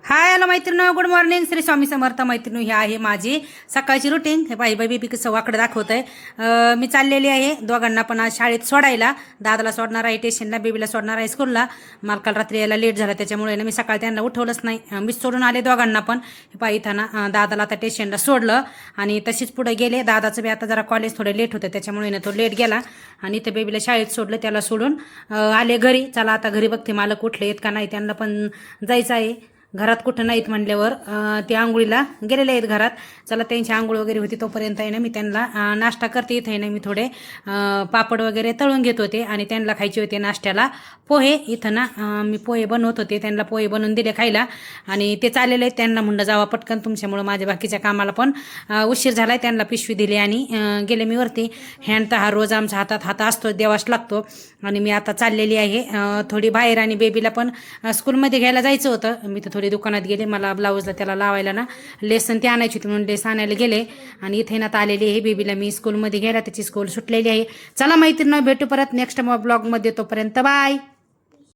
Hi hello मैत्रिणी, good morning. Shri Swami Samarth. मैत्रिणी, ही आहे माझी सकाळची रुटीन. हे बाई बेबी कसं वाकडं दाखवत आहे. मी चाललेली आहे दोघांना पण आज शाळेत सोडायला. दादाला सोडणार आहे स्टेशनला, बेबीला सोडणार आहे स्कूलला. मला काल रात्री यायला लेट झाला, त्याच्यामुळे ना मी सकाळी त्यांना उठवलंच नाही. मीच सोडून आले दोघांना पण. हे पाय इथं ना दादाला आता स्टेशनला सोडलं आणि तशीच पुढे गेले. दादाचं बी आता जरा कॉलेज थोडं लेट होतं, त्याच्यामुळे ना तो लेट गेला आणि इथं बेबीला शाळेत सोडलं. त्याला सोडून आले घरी. चला आता घरी बघते मालक उठले आहेत का नाही, त्यांना पण जायचं आहे. घरात कुठं नाहीत म्हणल्यावर ते आंघोळीला गेलेले आहेत घरात. चला त्यांची आंघोळ वगैरे होती तोपर्यंत आहे ना मी त्यांना नाश्ता करते. इथं आहे ना मी थोडे पापड वगैरे तळून घेत होते आणि त्यांना खायचे होते नाश्त्याला पोहे. इथं ना मी पोहे बनवत होते, त्यांना पोहे बनवून दिले खायला आणि ते चाललेले आहेत. त्यांना म्हणलं जावा पटकन, तुमच्यामुळं माझ्या बाकीच्या कामाला पण उशीर झाला आहे. त्यांना पिशवी दिली आणि गेले मी वरती. हँड तर हा रोज आमच्या हात असतो, देवाच लागतो. आणि मी आता चाललेली आहे थोडी बाहेर आणि बेबीला पण स्कूलमध्ये घ्यायला जायचं होतं. मी तर थोडी दुकानात गेले, मला ब्लाऊजला त्याला लावायला ना लेसन ते आणायची होती म्हणून लेस आणायला गेले आणि इथे ना आलेली आहे. बेबीला मी स्कूलमध्ये घ्यायला, त्याची स्कूल सुटलेली आहे. चला मैत्रिणी, भेटू परत नेक्स्ट ब्लॉगमध्ये. तोपर्यंत बाय.